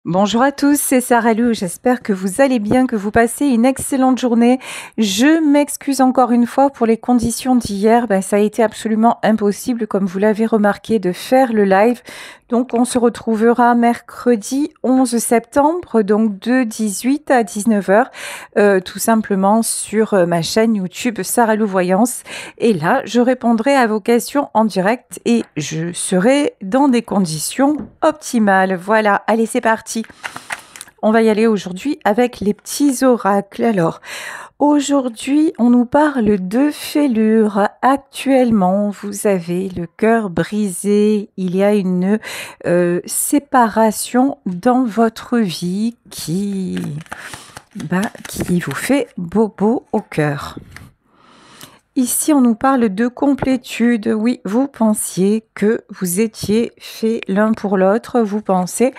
Bonjour à tous, c'est Sarah Lou. J'espère que vous allez bien, que vous passez une excellente journée. Je m'excuse encore une fois pour les conditions d'hier. Ça a été absolument impossible, comme vous l'avez remarqué, de faire le live. Donc, on se retrouvera mercredi 11 septembre, donc de 18 à 19 heures, tout simplement sur ma chaîne YouTube Sarah Lou Voyance. Et là, je répondrai à vos questions en direct et je serai dans des conditions optimales. Voilà, allez, c'est parti. On va y aller aujourd'hui avec les petits oracles. Alors, aujourd'hui, on nous parle de fêlure. Actuellement, vous avez le cœur brisé. Il y a une séparation dans votre vie qui vous fait bobo au cœur. Ici, on nous parle de complétude. Oui, vous pensiez que vous étiez faits l'un pour l'autre. Vous pensiez,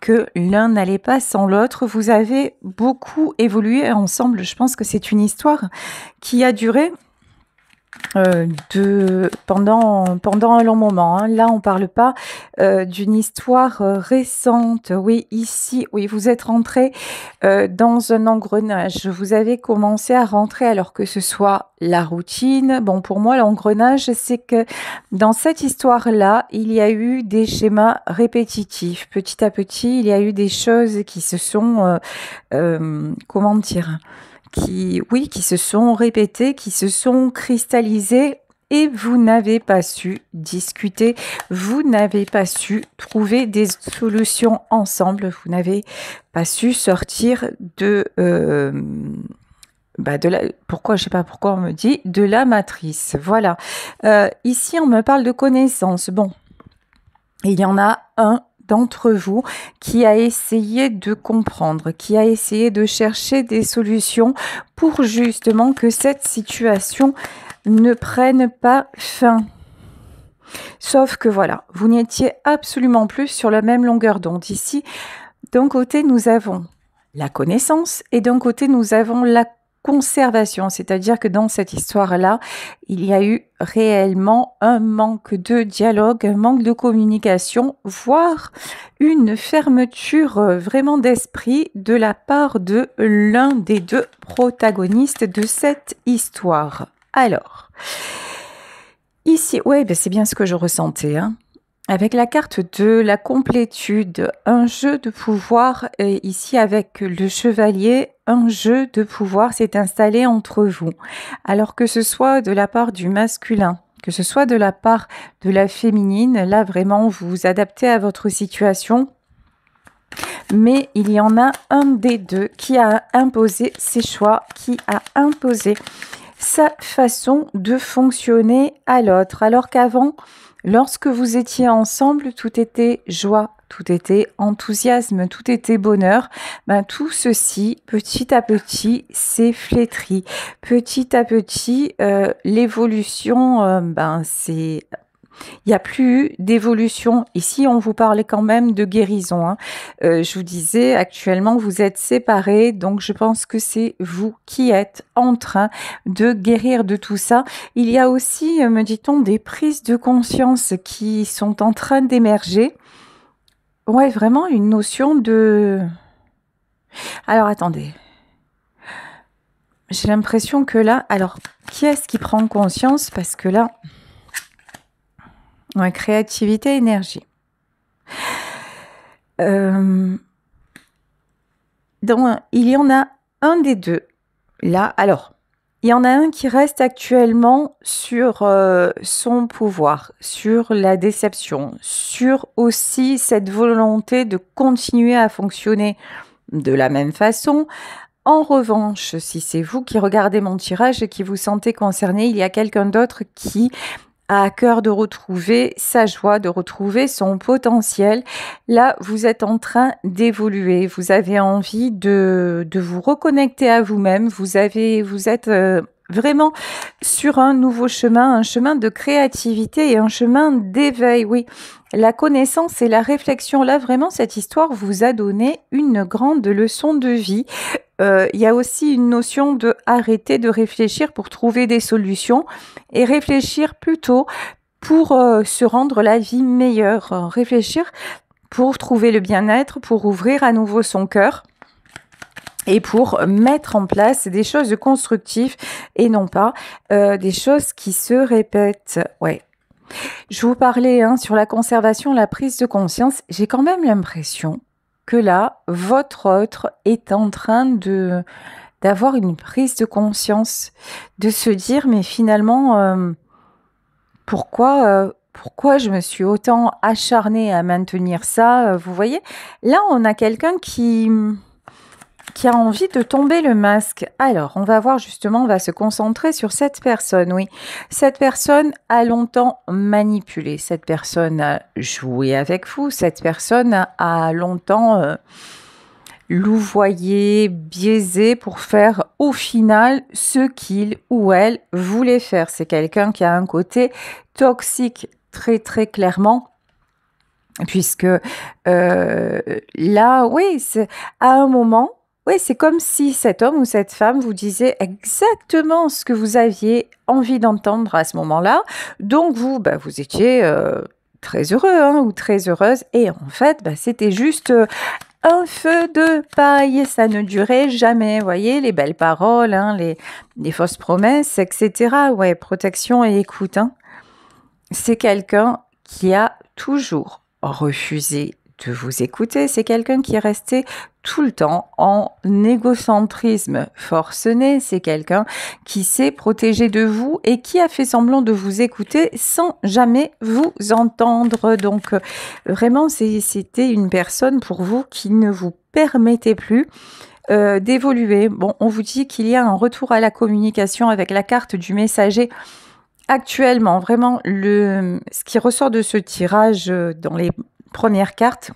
que l'un n'allait pas sans l'autre. Vous avez beaucoup évolué ensemble. Je pense que c'est une histoire qui a duré pendant un long moment. Là, on parle pas d'une histoire récente. Oui, ici, oui, vous êtes rentré dans un engrenage. Vous avez commencé à rentrer alors que ce soit la routine. Bon, pour moi, l'engrenage, c'est que dans cette histoire-là, il y a eu des schémas répétitifs. Petit à petit, il y a eu des choses qui se sont, comment dire, qui se sont répétées, qui se sont cristallisées et vous n'avez pas su discuter, vous n'avez pas su trouver des solutions ensemble, vous n'avez pas su sortir de pourquoi, je sais pas pourquoi on me dit, de la matrice. Voilà. Ici, on me parle de connaissances. Bon, il y en a un d'entre vous qui a essayé de comprendre, qui a essayé de chercher des solutions pour justement que cette situation ne prenne pas fin. Sauf que voilà, vous n'étiez absolument plus sur la même longueur d'onde. Ici, d'un côté, nous avons la connaissance et d'un côté, nous avons la conservation, c'est-à-dire que dans cette histoire-là, il y a eu réellement un manque de dialogue, un manque de communication, voire une fermeture vraiment d'esprit de la part de l'un des deux protagonistes de cette histoire. Alors, ici, ouais, c'est bien ce que je ressentais, hein. Avec la carte de la complétude, un jeu de pouvoir, ici avec le chevalier, un jeu de pouvoir s'est installé entre vous. Alors que ce soit de la part du masculin, que ce soit de la part de la féminine, là vraiment vous vous adaptez à votre situation. Mais il y en a un des deux qui a imposé ses choix, qui a imposé sa façon de fonctionner à l'autre. Alors qu'avant, lorsque vous étiez ensemble, tout était joie, tout était enthousiasme, tout était bonheur. Tout ceci, petit à petit, s'est flétri. Petit à petit, l'évolution, il n'y a plus d'évolution. Ici, on vous parlait quand même de guérison, hein. Je vous disais, actuellement, vous êtes séparés, donc je pense que c'est vous qui êtes en train de guérir de tout ça. Il y a aussi, me dit-on, des prises de conscience qui sont en train d'émerger. Ouais, vraiment une notion de... Alors, attendez. J'ai l'impression que là... Alors, qui est-ce qui prend conscience? Parce que là... Ouais, créativité, énergie. Donc, il y en a un des deux. Là, alors, il y en a un qui reste actuellement sur son pouvoir, sur la déception, sur aussi cette volonté de continuer à fonctionner de la même façon. En revanche, si c'est vous qui regardez mon tirage et qui vous sentez concerné, il y a quelqu'un d'autre qui a à cœur de retrouver sa joie, de retrouver son potentiel. Là, vous êtes en train d'évoluer. Vous avez envie de vous reconnecter à vous-même. Vous êtes vraiment sur un nouveau chemin, un chemin de créativité et un chemin d'éveil. Oui, la connaissance et la réflexion. Là, vraiment, cette histoire vous a donné une grande leçon de vie. Il y a aussi une notion de arrêter de réfléchir pour trouver des solutions et réfléchir plutôt pour se rendre la vie meilleure. Réfléchir pour trouver le bien-être, pour ouvrir à nouveau son cœur et pour mettre en place des choses constructives et non pas des choses qui se répètent. Ouais. Je vous parlais sur la conservation, la prise de conscience. J'ai quand même l'impression que là, votre autre est en train d'avoir une prise de conscience, de se dire mais finalement pourquoi je me suis autant acharnée à maintenir ça, vous voyez? Là, on a quelqu'un qui a envie de tomber le masque. Alors, on va voir justement, on va se concentrer sur cette personne, oui. Cette personne a longtemps manipulé, cette personne a joué avec vous, cette personne a longtemps louvoyé, biaisé pour faire au final ce qu'il ou elle voulait faire. C'est quelqu'un qui a un côté toxique très très clairement. Puisque là, oui, c'est à un moment, oui, c'est comme si cet homme ou cette femme vous disait exactement ce que vous aviez envie d'entendre à ce moment-là. Donc vous, vous étiez très heureux ou très heureuse. Et en fait, c'était juste un feu de paille. Ça ne durait jamais. Vous voyez, les belles paroles, les fausses promesses, etc. Ouais, protection et écoute. C'est quelqu'un qui a toujours refusé de vous écouter. C'est quelqu'un qui est resté tout le temps en égocentrisme forcené. C'est quelqu'un qui s'est protégé de vous et qui a fait semblant de vous écouter sans jamais vous entendre. Donc, vraiment, c'était une personne pour vous qui ne vous permettait plus d'évoluer. Bon, on vous dit qu'il y a un retour à la communication avec la carte du messager. Actuellement, vraiment, ce qui ressort de ce tirage dans les premières cartes,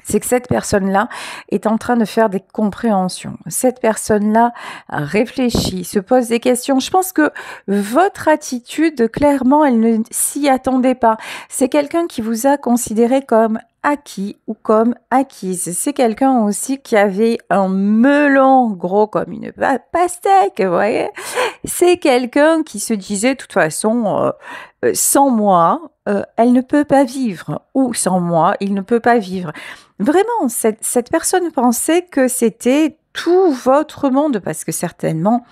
c'est que cette personne-là est en train de faire des compréhensions. Cette personne-là réfléchit, se pose des questions. Je pense que votre attitude, clairement, elle ne s'y attendait pas. C'est quelqu'un qui vous a considéré comme acquis ou comme acquise. C'est quelqu'un aussi qui avait un melon gros comme une pastèque, vous voyez. C'est quelqu'un qui se disait, de toute façon, sans moi, elle ne peut pas vivre. Ou sans moi, il ne peut pas vivre. Vraiment, cette personne pensait que c'était tout votre monde, parce que certainement,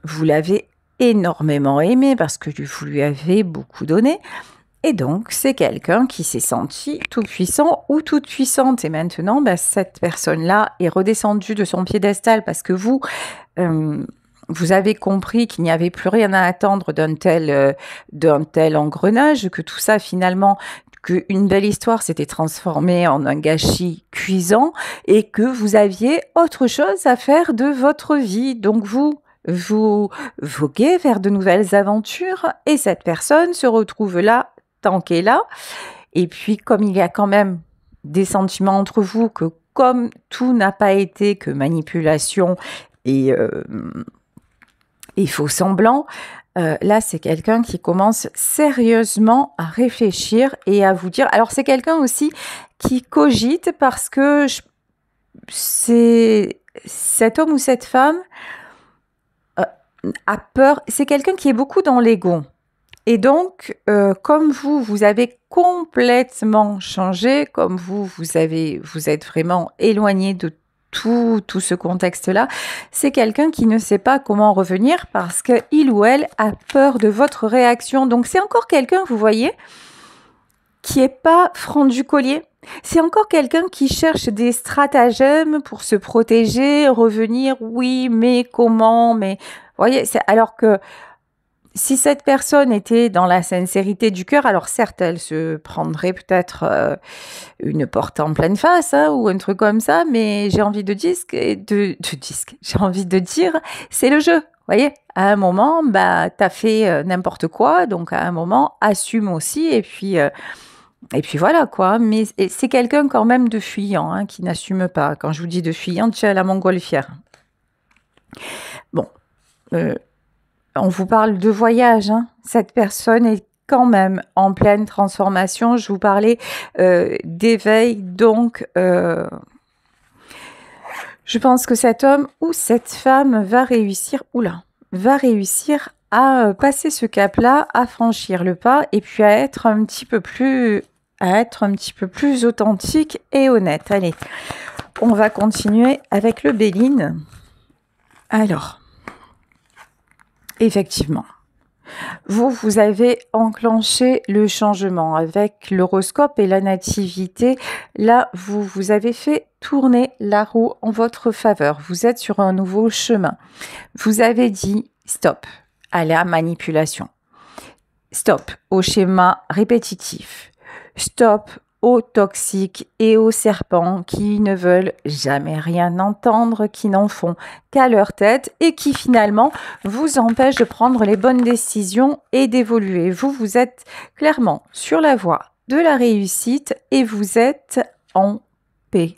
vous l'avez énormément aimé, parce que vous lui avez beaucoup donné. Et donc, c'est quelqu'un qui s'est senti tout puissant ou toute puissante. Et maintenant, cette personne-là est redescendue de son piédestal parce que vous avez compris qu'il n'y avait plus rien à attendre d'un tel engrenage, que tout ça, finalement, qu'une belle histoire s'était transformée en un gâchis cuisant et que vous aviez autre chose à faire de votre vie. Donc, vous voguez vers de nouvelles aventures et cette personne se retrouve là, tant qu'elle est là. Et puis, comme il y a quand même des sentiments entre vous, que comme tout n'a pas été que manipulation et faux semblant, là, c'est quelqu'un qui commence sérieusement à réfléchir et à vous dire... Alors, c'est quelqu'un aussi qui cogite parce que c'est cet homme ou cette femme a peur. C'est quelqu'un qui est beaucoup dans l'ego. Et donc, comme vous avez complètement changé, comme vous êtes vraiment éloigné de tout ce contexte-là, c'est quelqu'un qui ne sait pas comment revenir parce qu'il ou elle a peur de votre réaction. Donc, c'est encore quelqu'un, vous voyez, qui n'est pas franc du collier. C'est encore quelqu'un qui cherche des stratagèmes pour se protéger, revenir, oui, mais comment, mais... Vous voyez, alors que si cette personne était dans la sincérité du cœur, alors certes, elle se prendrait peut-être une porte en pleine face ou un truc comme ça, mais j'ai envie de j'ai envie de dire, c'est le jeu. Vous voyez, à un moment, t'as fait n'importe quoi, donc à un moment, assume aussi, et puis voilà quoi. Mais c'est quelqu'un quand même de fuyant, qui n'assume pas. Quand je vous dis de fuyant, tu as la montgolfière. Bon. On vous parle de voyage. Cette personne est quand même en pleine transformation. Je vous parlais d'éveil. Donc, je pense que cet homme ou cette femme va réussir à passer ce cap-là, à franchir le pas et puis à être un petit peu plus à être un petit peu plus authentique et honnête. Allez, on va continuer avec le Béline. Alors, effectivement, vous avez enclenché le changement avec l'horoscope et la nativité. Là, vous avez fait tourner la roue en votre faveur. Vous êtes sur un nouveau chemin. Vous avez dit stop à la manipulation. Stop au schéma répétitif. Stop aux toxiques et aux serpents qui ne veulent jamais rien entendre, qui n'en font qu'à leur tête et qui finalement vous empêchent de prendre les bonnes décisions et d'évoluer. Vous êtes clairement sur la voie de la réussite et vous êtes en paix.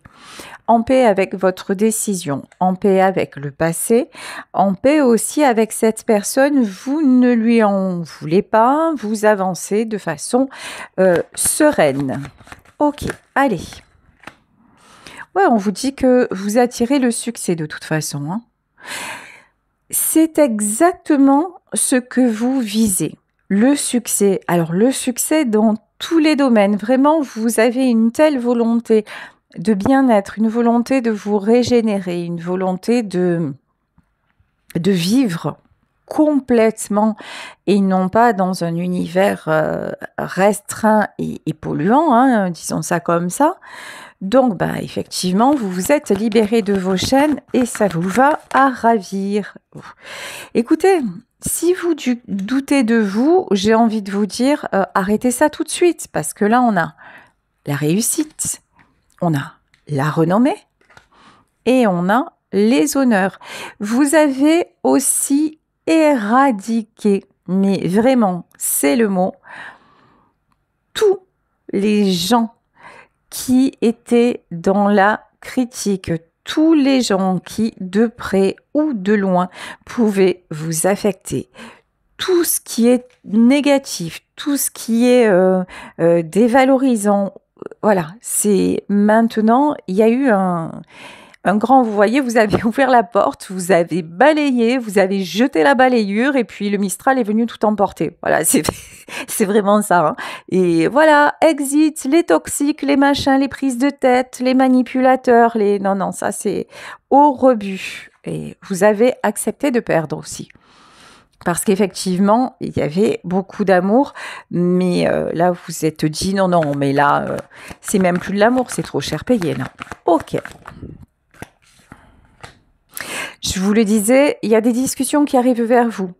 En paix avec votre décision, en paix avec le passé, en paix aussi avec cette personne. Vous ne lui en voulez pas, vous avancez de façon sereine. Ok, allez. Ouais, on vous dit que vous attirez le succès de toute façon, hein. C'est exactement ce que vous visez. Le succès. Alors, le succès dans tous les domaines. Vraiment, vous avez une telle volonté de bien-être, une volonté de vous régénérer, une volonté de vivre complètement et non pas dans un univers restreint et polluant, hein, disons ça comme ça. Donc, effectivement, vous vous êtes libéré de vos chaînes et ça vous va à ravir. Écoutez, si vous doutez de vous, j'ai envie de vous dire, arrêtez ça tout de suite parce que là, on a la réussite, on a la renommée et on a les honneurs. Vous avez aussi éradiqué, mais vraiment, c'est le mot, tous les gens qui étaient dans la critique, tous les gens qui, de près ou de loin, pouvaient vous affecter. Tout ce qui est négatif, tout ce qui est dévalorisant, voilà, c'est maintenant, il y a eu un grand, vous voyez, vous avez ouvert la porte, vous avez balayé, vous avez jeté la balayure et puis le Mistral est venu tout emporter. Voilà, c'est vraiment ça, hein. Et voilà, exit, les toxiques, les machins, les prises de tête, les manipulateurs, non, ça c'est au rebut. Et vous avez accepté de perdre aussi. Parce qu'effectivement, il y avait beaucoup d'amour, mais là, vous vous êtes dit, non, mais là, c'est même plus de l'amour, c'est trop cher payé, là. Ok. Je vous le disais, il y a des discussions qui arrivent vers vous.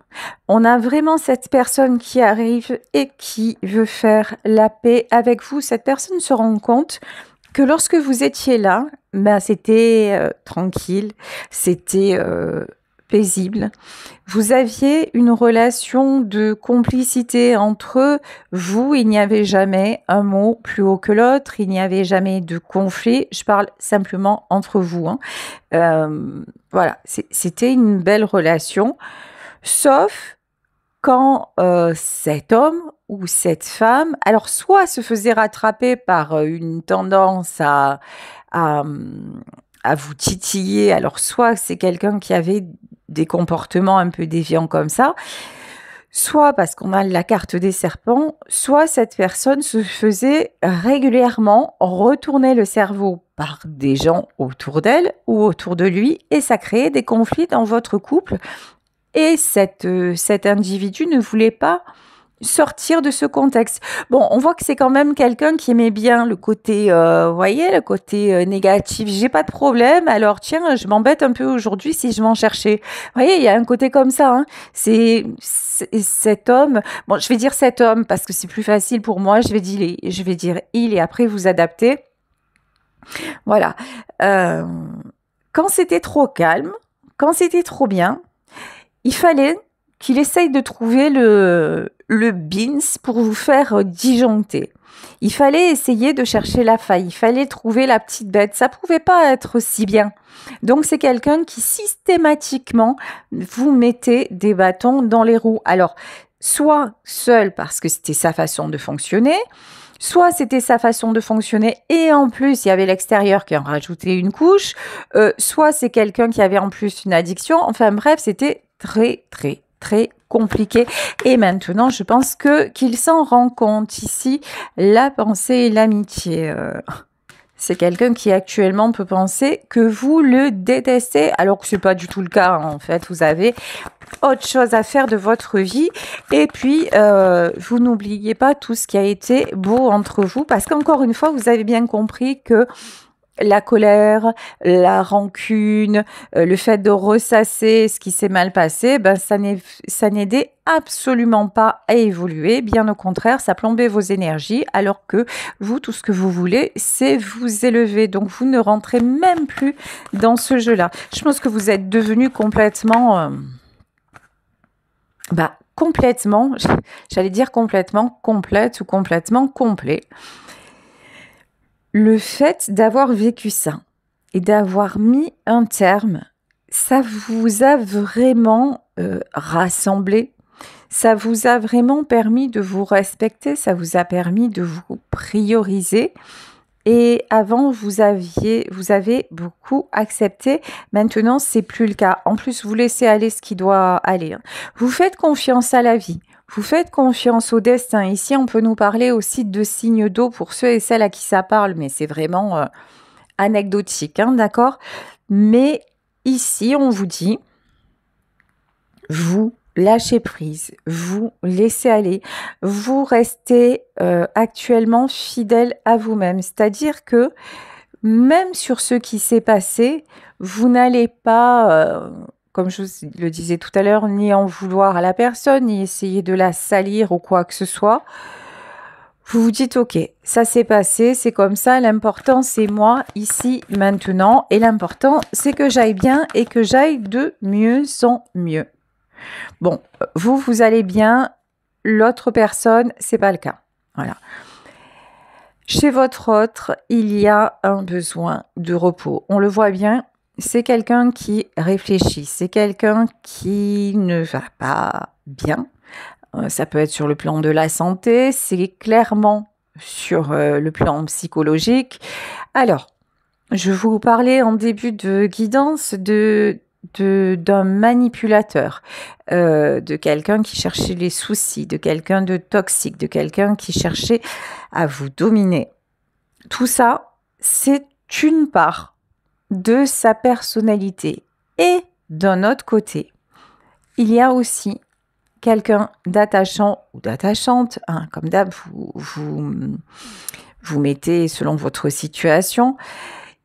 On a vraiment cette personne qui arrive et qui veut faire la paix avec vous. Cette personne se rend compte que lorsque vous étiez là, c'était tranquille, c'était paisible. Vous aviez une relation de complicité entre vous. Il n'y avait jamais un mot plus haut que l'autre. Il n'y avait jamais de conflit. Je parle simplement entre vous, hein. Voilà, c'était une belle relation. Sauf quand cet homme ou cette femme, alors soit se faisait rattraper par une tendance à vous titiller, alors soit c'est quelqu'un qui avait des comportements un peu déviants comme ça, soit parce qu'on a la carte des serpents, soit cette personne se faisait régulièrement retourner le cerveau par des gens autour d'elle ou autour de lui, et ça créait des conflits dans votre couple. Et cet individu ne voulait pas sortir de ce contexte. Bon, on voit que c'est quand même quelqu'un qui aimait bien le côté, voyez, le côté négatif. J'ai pas de problème, alors tiens, je m'embête un peu aujourd'hui si je m'en cherchais. Vous voyez, il y a un côté comme ça, hein. C'est cet homme, bon, je vais dire cet homme parce que c'est plus facile pour moi, je vais dire il et après vous adaptez. Voilà. Quand c'était trop calme, quand c'était trop bien, il fallait qu'il essaye de trouver le beans pour vous faire disjoncter. Il fallait essayer de chercher la faille, il fallait trouver la petite bête. Ça pouvait pas être si bien. Donc c'est quelqu'un qui systématiquement vous mettait des bâtons dans les roues. Alors, soit seul parce que c'était sa façon de fonctionner, soit c'était sa façon de fonctionner et en plus il y avait l'extérieur qui en rajoutait une couche, soit c'est quelqu'un qui avait en plus une addiction. Enfin bref, c'était très très compliqué. Et maintenant, je pense qu'il s'en rend compte ici, la pensée et l'amitié. C'est quelqu'un qui actuellement peut penser que vous le détestez, alors que c'est pas du tout le cas. En fait, vous avez autre chose à faire de votre vie. Et puis, vous n'oubliez pas tout ce qui a été beau entre vous, parce qu'encore une fois, vous avez bien compris que la colère, la rancune, le fait de ressasser ce qui s'est mal passé, ben ça n'aidait absolument pas à évoluer. Bien au contraire, ça plombait vos énergies, alors que vous, tout ce que vous voulez, c'est vous élever. Donc, vous ne rentrez même plus dans ce jeu-là. Je pense que vous êtes devenu complètement... complètement, j'allais dire complètement complète ou complètement complet. Le fait d'avoir vécu ça et d'avoir mis un terme, ça vous a vraiment rassemblé, ça vous a vraiment permis de vous respecter, ça vous a permis de vous prioriser. Et avant, vous avez beaucoup accepté. Maintenant, c'est plus le cas. En plus, vous laissez aller ce qui doit aller. Vous faites confiance à la vie. Vous faites confiance au destin. Ici, on peut nous parler aussi de signes d'eau pour ceux et celles à qui ça parle, mais c'est vraiment anecdotique, hein, d'accord? Mais ici, on vous dit, vous lâchez prise, vous laissez aller, vous restez actuellement fidèle à vous-même. C'est-à-dire que même sur ce qui s'est passé, vous n'allez pas, comme je le disais tout à l'heure, ni en vouloir à la personne, ni essayer de la salir ou quoi que ce soit. Vous vous dites, ok, ça s'est passé, c'est comme ça, l'important c'est moi, ici, maintenant, et l'important c'est que j'aille bien et que j'aille de mieux en mieux. Bon, vous allez bien, l'autre personne, c'est pas le cas. Voilà. Chez votre autre, il y a un besoin de repos. On le voit bien, c'est quelqu'un qui réfléchit, c'est quelqu'un qui ne va pas bien. Ça peut être sur le plan de la santé, c'est clairement sur le plan psychologique. Alors, je vous parlais en début de guidance d'un manipulateur, de quelqu'un qui cherchait les soucis, de quelqu'un de toxique, de quelqu'un qui cherchait à vous dominer. Tout ça, c'est une part de sa personnalité. Et d'un autre côté, il y a aussi quelqu'un d'attachant ou d'attachante, hein, comme d'hab, vous mettez selon votre situation.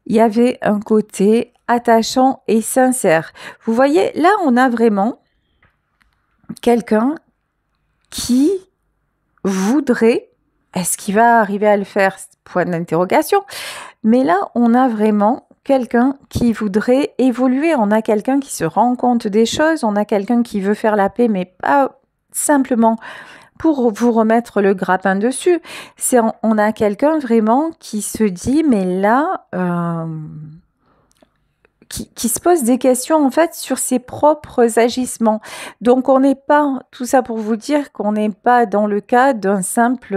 Il y avait un côté attachant et sincère. Vous voyez, là, on a vraiment quelqu'un qui voudrait, est-ce qu'il va arriver à le faire? Point d'interrogation. Mais là, on a vraiment quelqu'un qui voudrait évoluer. On a quelqu'un qui se rend compte des choses. On a quelqu'un qui veut faire la paix, mais pas simplement pour vous remettre le grappin dessus. On a quelqu'un vraiment qui se dit, mais là... qui se pose des questions en fait sur ses propres agissements. Donc on n'est pas, tout ça pour vous dire qu'on n'est pas dans le cas d'un simple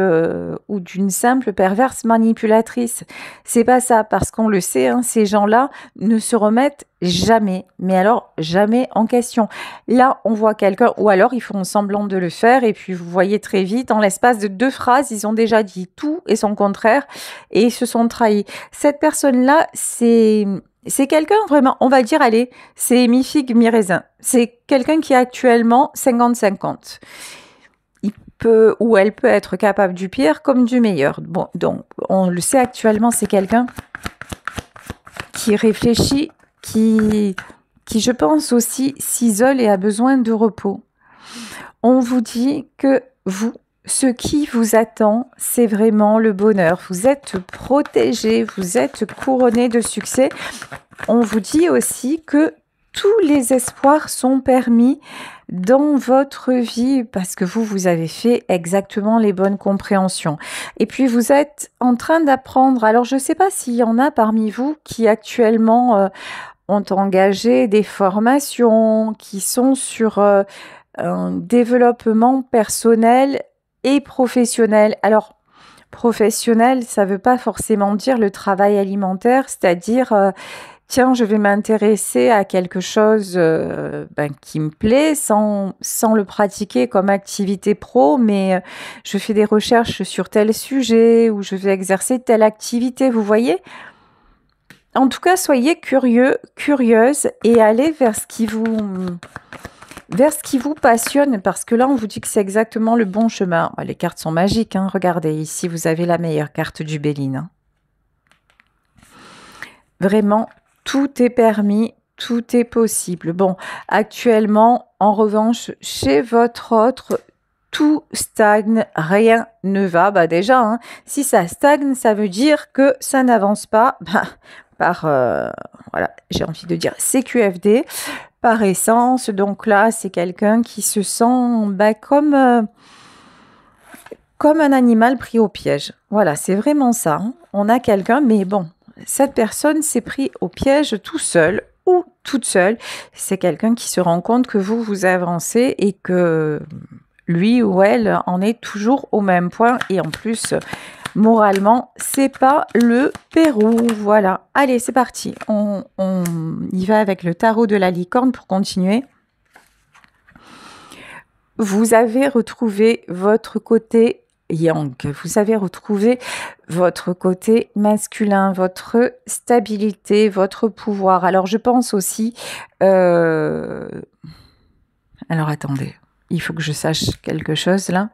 ou d'une simple perverse manipulatrice. C'est pas ça, parce qu'on le sait, hein, ces gens-là ne se remettent jamais, mais alors jamais en question. Là, on voit quelqu'un, ou alors ils font semblant de le faire, et puis vous voyez très vite, en l'espace de 2 phrases, ils ont déjà dit tout et son contraire, et ils se sont trahis. Cette personne-là, c'est quelqu'un vraiment, on va dire, allez, c'est mi-figue, mi-raisin. C'est quelqu'un qui est actuellement 50-50. Il peut, ou elle peut être capable du pire comme du meilleur. Bon, donc, on le sait actuellement, c'est quelqu'un qui réfléchit, qui, je pense aussi, s'isole et a besoin de repos. On vous dit que vous, ce qui vous attend, c'est vraiment le bonheur. Vous êtes protégé, vous êtes couronné de succès. On vous dit aussi que tous les espoirs sont permis dans votre vie parce que vous avez fait exactement les bonnes compréhensions. Et puis, vous êtes en train d'apprendre. Alors, je ne sais pas s'il y en a parmi vous qui actuellement ont engagé des formations, qui sont sur un développement personnel et professionnel. Alors, professionnel, ça ne veut pas forcément dire le travail alimentaire, c'est-à-dire tiens, je vais m'intéresser à quelque chose qui me plaît sans le pratiquer comme activité pro, mais je fais des recherches sur tel sujet ou je vais exercer telle activité, vous voyez? En tout cas, soyez curieux, curieuse et allez vers ce qui vous passionne, parce que là, on vous dit que c'est exactement le bon chemin. Les cartes sont magiques, hein. Regardez, ici, vous avez la meilleure carte du Béline. Hein. Vraiment, tout est permis, tout est possible. Bon, actuellement, en revanche, chez votre autre, tout stagne, rien ne va. Bah déjà, hein, si ça stagne, ça veut dire que ça n'avance pas par, voilà, j'ai envie de dire CQFD, par essence. Donc là, c'est quelqu'un qui se sent comme un animal pris au piège. Voilà, c'est vraiment ça. Hein. On a quelqu'un, mais bon, cette personne s'est pris au piège tout seul ou toute seule. C'est quelqu'un qui se rend compte que vous avancez et que lui ou elle en est toujours au même point. Et en plus, moralement, c'est pas le Pérou. Voilà. Allez, c'est parti. On y va avec le tarot de la licorne pour continuer. Vous avez retrouvé votre côté yang. Vous avez retrouvé votre côté masculin, votre stabilité, votre pouvoir. Alors, je pense aussi... Alors, attendez. Il faut que je sache quelque chose, là.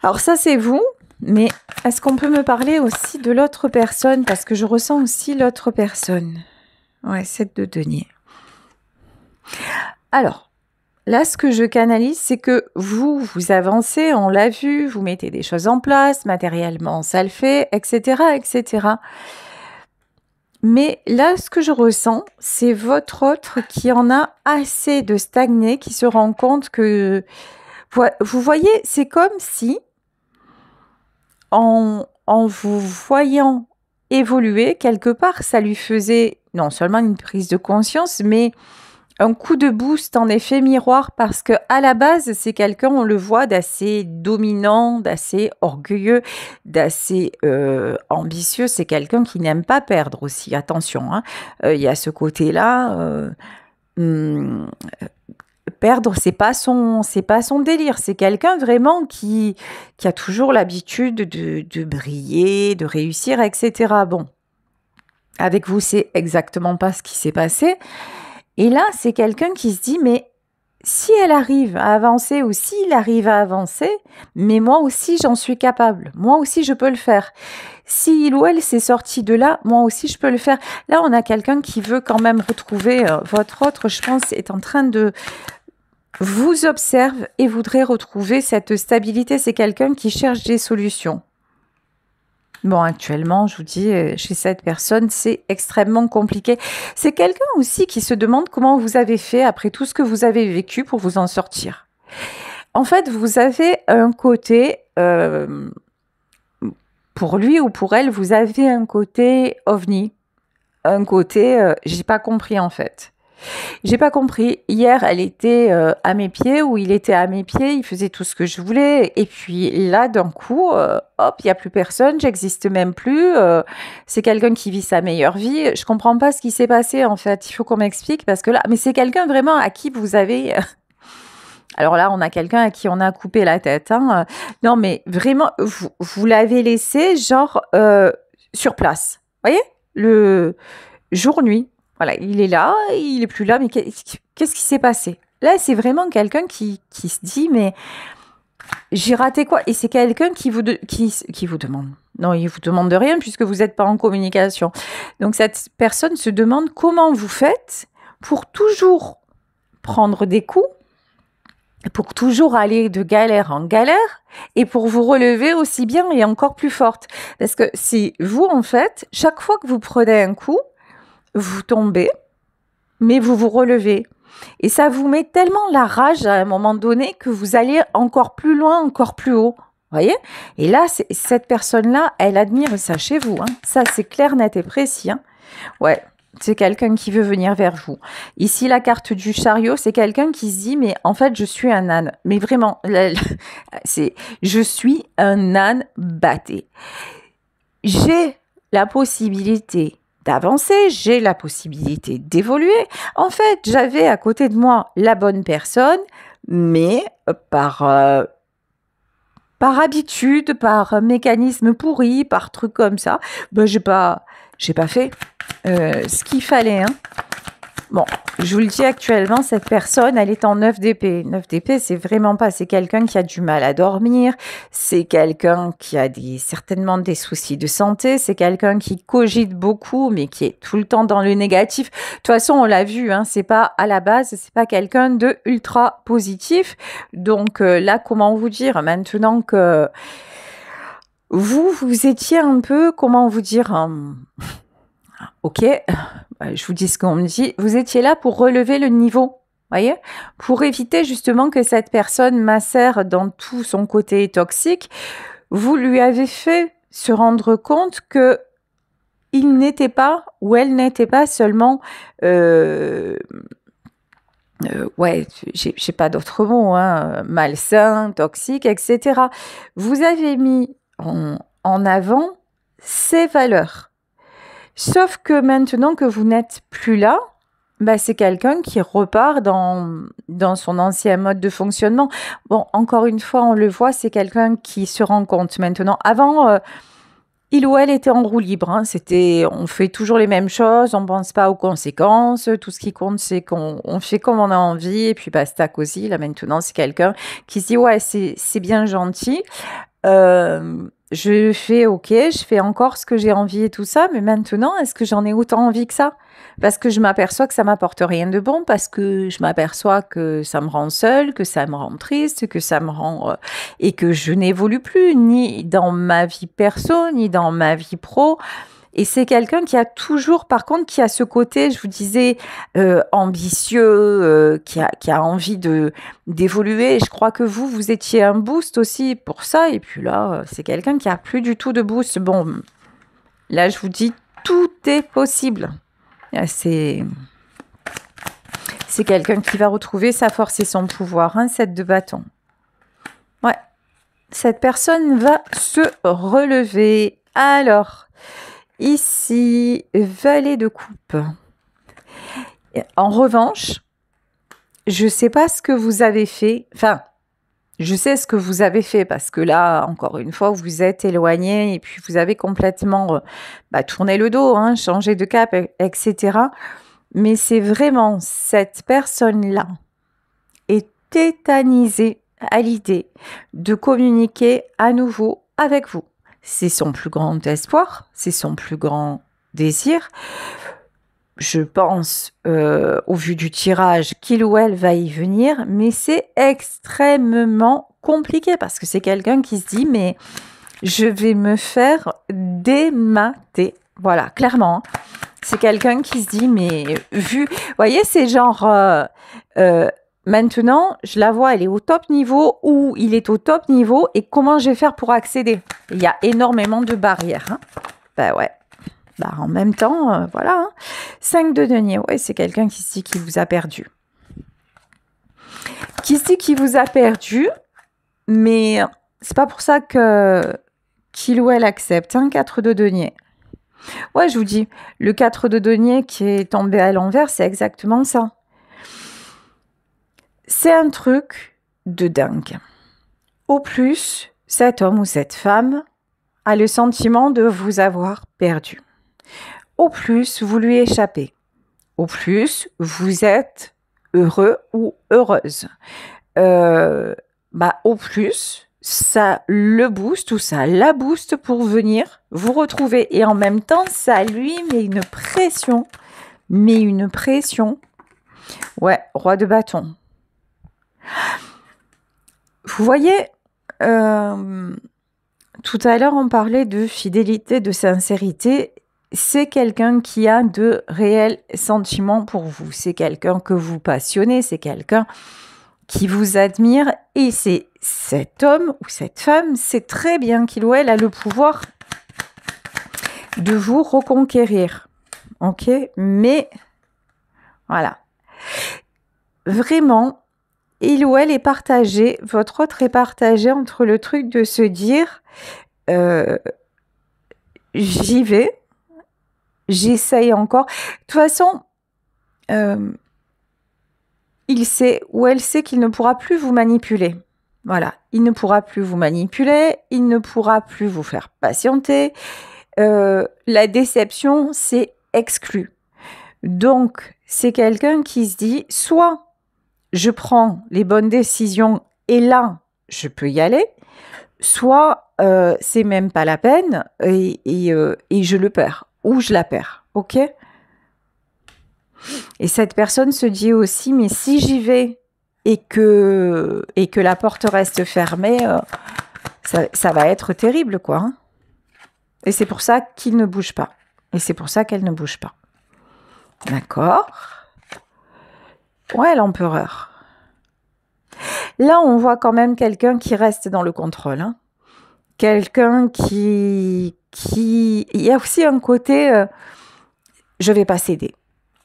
Alors, ça, c'est vous. Mais est-ce qu'on peut me parler aussi de l'autre personne? Parce que je ressens aussi l'autre personne. Ouais, 7 de denier. Alors... Là, ce que je canalise, c'est que vous avancez, on l'a vu, vous mettez des choses en place, matériellement, ça le fait, etc., etc. Mais là, ce que je ressens, c'est votre autre qui en a assez de stagner, qui se rend compte que... Vous voyez, c'est comme si, en vous voyant évoluer, quelque part, ça lui faisait non seulement une prise de conscience, mais... un coup de boost en effet miroir, parce que à la base, c'est quelqu'un, on le voit, d'assez dominant, d'assez orgueilleux, d'assez ambitieux. C'est quelqu'un qui n'aime pas perdre aussi. Attention, hein. Il y a ce côté-là. Perdre, c'est pas son délire. C'est quelqu'un vraiment qui a toujours l'habitude de briller, de réussir, etc. Bon, avec vous, c'est exactement pas ce qui s'est passé. Et là, c'est quelqu'un qui se dit, mais si elle arrive à avancer ou s'il arrive à avancer, mais moi aussi, j'en suis capable. Moi aussi, je peux le faire. Si il ou elle s'est sorti de là, moi aussi, je peux le faire. Là, on a quelqu'un qui veut quand même retrouver votre autre, je pense, est en train de vous observe et voudrait retrouver cette stabilité. C'est quelqu'un qui cherche des solutions. Bon, actuellement, je vous dis, chez cette personne, c'est extrêmement compliqué. C'est quelqu'un aussi qui se demande comment vous avez fait après tout ce que vous avez vécu pour vous en sortir. En fait, vous avez un côté, pour lui ou pour elle, vous avez un côté ovni, un côté, j'ai pas compris en fait. J'ai pas compris. Hier, elle était à mes pieds ou il était à mes pieds, il faisait tout ce que je voulais. Et puis là, d'un coup, hop, il n'y a plus personne, j'existe même plus. C'est quelqu'un qui vit sa meilleure vie. Je comprends pas ce qui s'est passé en fait. Il faut qu'on m'explique parce que là, mais c'est quelqu'un vraiment à qui vous avez... Alors là, on a quelqu'un à qui on a coupé la tête. Hein. Non, mais vraiment, vous l'avez laissé genre sur place. Vous voyez? Le jour-nuit. Voilà, il est là, il est plus là, mais qu'est-ce qui s'est passé? Là, c'est vraiment quelqu'un qui se dit, mais j'ai raté quoi? Et c'est quelqu'un qui vous demande. Non, il vous demande de rien puisque vous n'êtes pas en communication. Donc, cette personne se demande comment vous faites pour toujours prendre des coups, pour toujours aller de galère en galère et pour vous relever aussi bien et encore plus forte. Parce que c'est vous, en fait, chaque fois que vous prenez un coup, vous tombez, mais vous vous relevez. Et ça vous met tellement la rage à un moment donné que vous allez encore plus loin, encore plus haut. Vous voyez? Et là, cette personne-là, elle admire ça chez vous. Hein. Ça, c'est clair, net et précis. Hein. Ouais, c'est quelqu'un qui veut venir vers vous. Ici, la carte du chariot, c'est quelqu'un qui se dit, mais en fait, je suis un âne. Mais vraiment, je suis un âne batté. J'ai la possibilité d'avancer, j'ai la possibilité d'évoluer. En fait, j'avais à côté de moi la bonne personne, mais par habitude, par mécanisme pourri, par truc comme ça, ben j'ai pas fait ce qu'il fallait, hein. Bon, je vous le dis actuellement, cette personne, elle est en 9 DP. 9 DP, c'est vraiment pas, c'est quelqu'un qui a du mal à dormir, c'est quelqu'un qui a certainement des soucis de santé, c'est quelqu'un qui cogite beaucoup, mais qui est tout le temps dans le négatif. De toute façon, on l'a vu, hein, c'est pas à la base, c'est pas quelqu'un de ultra positif. Donc là, comment vous dire, maintenant que vous étiez un peu, comment vous dire, ok, je vous dis ce qu'on me dit, vous étiez là pour relever le niveau, voyez, pour éviter justement que cette personne macère dans tout son côté toxique. Vous lui avez fait se rendre compte que il n'était pas ou elle n'était pas seulement ouais, j'ai pas d'autres mots, hein, malsain, toxique, etc. Vous avez mis en avant ses valeurs. Sauf que maintenant que vous n'êtes plus là, bah, c'est quelqu'un qui repart dans son ancien mode de fonctionnement. Bon, encore une fois, on le voit, c'est quelqu'un qui se rend compte maintenant. Avant, il ou elle était en roue libre, hein. On fait toujours les mêmes choses, on ne pense pas aux conséquences. Tout ce qui compte, c'est qu'on fait comme on a envie. Et puis, basta cosy. Là, maintenant, c'est quelqu'un qui se dit, ouais, c'est bien gentil. Je fais ok, je fais encore ce que j'ai envie et tout ça, mais maintenant, est-ce que j'en ai autant envie que ça? Parce que je m'aperçois que ça m'apporte rien de bon, parce que je m'aperçois que ça me rend seule, que ça me rend triste, que ça me rend... et que je n'évolue plus, ni dans ma vie perso, ni dans ma vie pro. Et c'est quelqu'un qui a toujours, par contre, qui a ce côté, je vous disais, ambitieux, qui a envie d'évoluer. Et je crois que vous étiez un boost aussi pour ça. Et puis là, c'est quelqu'un qui a plus du tout de boost. Bon, là, je vous dis, tout est possible. C'est quelqu'un qui va retrouver sa force et son pouvoir, hein, 7 de bâton. Ouais, cette personne va se relever. Alors... ici, valet de coupe. En revanche, je ne sais pas ce que vous avez fait. Enfin, je sais ce que vous avez fait parce que là, encore une fois, vous êtes éloigné et puis vous avez complètement tourné le dos, hein, changé de cap, etc. Mais c'est vraiment cette personne-là est tétanisée à l'idée de communiquer à nouveau avec vous. C'est son plus grand espoir, c'est son plus grand désir. Je pense, au vu du tirage, qu'il ou elle va y venir, mais c'est extrêmement compliqué parce que c'est quelqu'un qui se dit, mais je vais me faire démater. Voilà, clairement. C'est quelqu'un qui se dit, mais vous voyez, c'est genre... maintenant, je la vois, elle est au top niveau ou il est au top niveau et comment je vais faire pour accéder? Il y a énormément de barrières, hein. Ben ouais. En même temps, voilà. Hein. 5 de denier, ouais, c'est quelqu'un qui se dit qu'il vous a perdu. Qui se dit qu'il vous a perdu, mais c'est pas pour ça qu'il ou elle accepte. Hein, 4 de denier. Ouais, je vous dis, le 4 de denier qui est tombé à l'envers, c'est exactement ça. C'est un truc de dingue. Au plus, cet homme ou cette femme a le sentiment de vous avoir perdu. Au plus, vous lui échappez. Au plus, vous êtes heureux ou heureuse. Au plus, ça le booste ou ça la booste pour venir vous retrouver. Et en même temps, ça lui met une pression. Ouais, roi de bâton. Vous voyez, tout à l'heure, on parlait de fidélité, de sincérité. C'est quelqu'un qui a de réels sentiments pour vous. C'est quelqu'un que vous passionnez, c'est quelqu'un qui vous admire. Et c'est cet homme ou cette femme, c'est très bien qu'il ou elle a le pouvoir de vous reconquérir. Ok? Mais, voilà. Vraiment... il ou elle est partagé, votre autre est partagé entre le truc de se dire j'y vais, j'essaye encore. De toute façon, il sait ou elle sait qu'il ne pourra plus vous manipuler. Voilà, il ne pourra plus vous manipuler, il ne pourra plus vous faire patienter. La déception, c'est exclu. Donc, c'est quelqu'un qui se dit, soit je prends les bonnes décisions et là, je peux y aller, soit c'est même pas la peine et je le perds ou je la perds, ok? Et cette personne se dit aussi, mais si j'y vais et que la porte reste fermée, ça va être terrible, quoi. Hein. Et c'est pour ça qu'il ne bouge pas. Et c'est pour ça qu'elle ne bouge pas. D'accord. Ouais, l'empereur. Là, on voit quand même quelqu'un qui reste dans le contrôle. Hein. Quelqu'un qui... Il y a aussi un côté... je vais pas céder.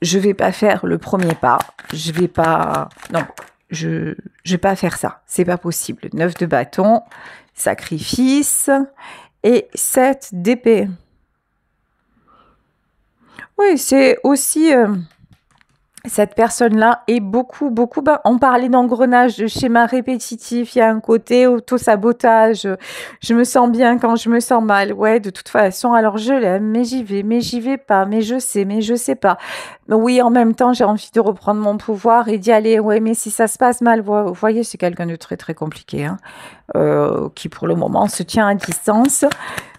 Je vais pas faire le premier pas. Je vais pas... Non, je vais pas faire ça. C'est pas possible. 9 de bâton, sacrifice et 7 d'épée. Oui, c'est aussi... cette personne-là est beaucoup... on parlait d'engrenage, de schéma répétitif. Il y a un côté auto-sabotage. Je me sens bien quand je me sens mal. Ouais, de toute façon, alors je l'aime, mais j'y vais pas. Mais je sais pas. Mais oui, en même temps, j'ai envie de reprendre mon pouvoir et d'y aller. Ouais, mais si ça se passe mal, vous voyez, c'est quelqu'un de très, très compliqué. Hein, qui, pour le moment, se tient à distance.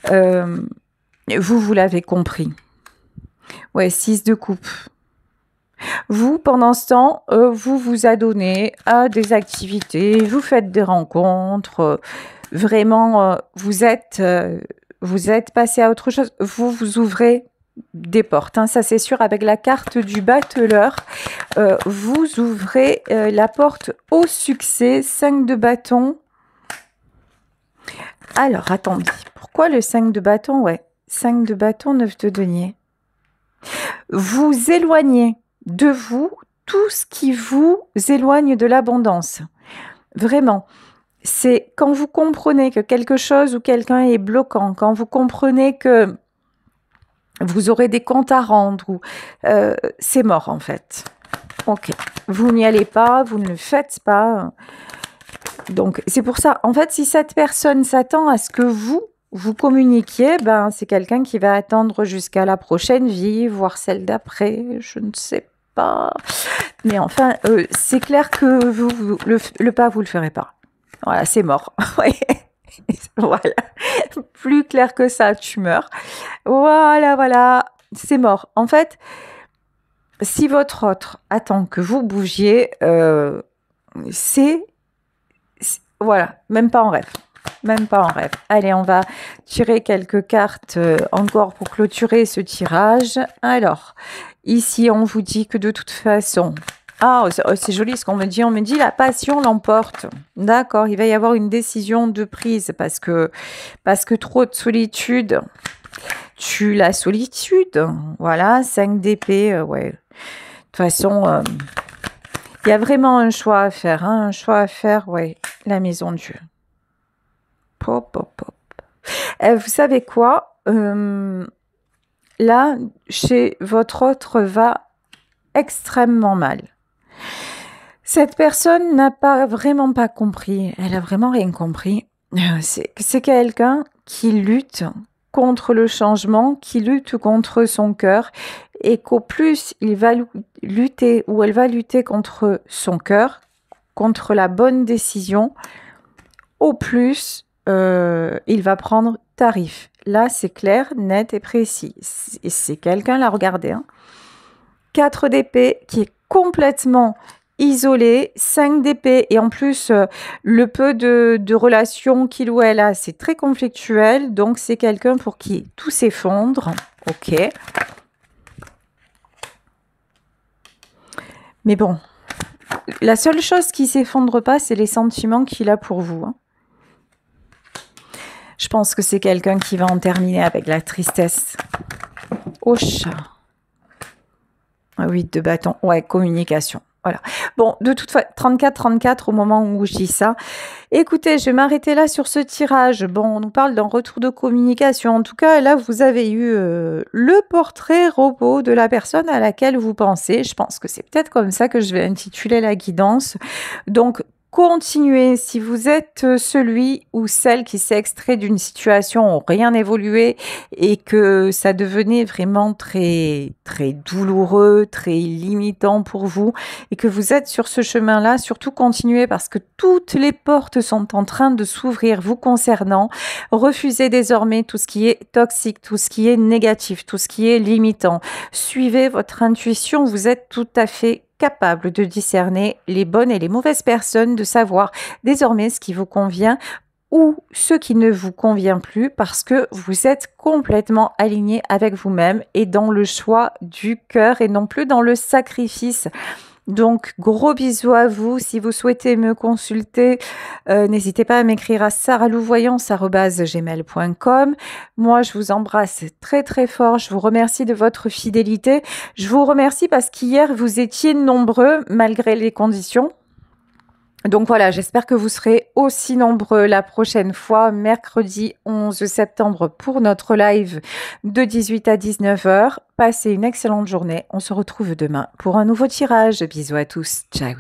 Vous l'avez compris. Ouais, 6 de coupe. Vous, pendant ce temps, vous vous adonnez à des activités, vous faites des rencontres, vraiment, vous êtes passé à autre chose, vous ouvrez des portes, hein, ça c'est sûr, avec la carte du battleur, vous ouvrez la porte au succès, 5 de bâton. Alors, attendez, pourquoi le 5 de bâton? Ouais, 5 de bâton, 9 de denier. Vous éloignez de vous tout ce qui vous éloigne de l'abondance. Vraiment, c'est quand vous comprenez que quelque chose ou quelqu'un est bloquant, quand vous comprenez que vous aurez des comptes à rendre, ou c'est mort en fait. Ok, vous n'y allez pas, vous ne le faites pas. Donc c'est pour ça, en fait, si cette personne s'attend à ce que vous communiquiez, ben c'est quelqu'un qui va attendre jusqu'à la prochaine vie, voire celle d'après, je ne sais pas. Mais enfin, c'est clair que le pas, vous le ferez pas. Voilà, c'est mort. Voilà. Plus clair que ça, tu meurs. Voilà, c'est mort. En fait, si votre autre attend que vous bougiez, voilà, même pas en rêve. Même pas en rêve. Allez, on va tirer quelques cartes encore pour clôturer ce tirage. Alors, ici, on vous dit que de toute façon... Ah, c'est joli ce qu'on me dit. On me dit la passion l'emporte. D'accord, il va y avoir une décision de prise parce que trop de solitude tue la solitude. Voilà, 5 d'épée, ouais. De toute façon, il y a vraiment un choix à faire. Hein, un choix à faire, ouais. La maison de Dieu. Pop. Vous savez quoi? Là, chez votre autre va extrêmement mal. Cette personne n'a vraiment pas compris. Elle a vraiment rien compris. C'est quelqu'un qui lutte contre le changement, qui lutte contre son cœur et qu'au plus il va lutter ou elle va lutter contre son cœur, contre la bonne décision, au plus il va prendre tarif. Là, c'est clair, net et précis. C'est quelqu'un, là, regardez. Hein. 4 d'épée qui est complètement isolé, 5 d'épée et en plus, le peu de relations qu'il ou elle a, c'est très conflictuel. Donc, c'est quelqu'un pour qui tout s'effondre. Ok. Mais bon, la seule chose qui ne s'effondre pas, c'est les sentiments qu'il a pour vous. Hein. Je pense que c'est quelqu'un qui va en terminer avec la tristesse. Oh chat. 8 de bâton. Ouais, communication. Voilà. Bon, de toute façon, 34 au moment où je dis ça. Écoutez, je vais m'arrêter là sur ce tirage. Bon, on nous parle d'un retour de communication. En tout cas, là, vous avez eu le portrait robot de la personne à laquelle vous pensez. Je pense que c'est peut-être comme ça que je vais intituler la guidance. Donc, continuez. Si vous êtes celui ou celle qui s'est extrait d'une situation où rien n'évoluait et que ça devenait vraiment très, très douloureux, très limitant pour vous, et que vous êtes sur ce chemin-là, surtout continuez parce que toutes les portes sont en train de s'ouvrir vous concernant. Refusez désormais tout ce qui est toxique, tout ce qui est négatif, tout ce qui est limitant. Suivez votre intuition, vous êtes tout à fait capable de discerner les bonnes et les mauvaises personnes, de savoir désormais ce qui vous convient ou ce qui ne vous convient plus parce que vous êtes complètement aligné avec vous-même et dans le choix du cœur et non plus dans le sacrifice. Donc, gros bisous à vous. Si vous souhaitez me consulter, n'hésitez pas à m'écrire à saralouvoyance@gmail.com. Moi, je vous embrasse très très fort. Je vous remercie de votre fidélité. Je vous remercie parce qu'hier, vous étiez nombreux malgré les conditions. Donc voilà, j'espère que vous serez aussi nombreux la prochaine fois, mercredi 11 septembre pour notre live de 18 à 19 heures. Passez une excellente journée. On se retrouve demain pour un nouveau tirage. Bisous à tous. Ciao.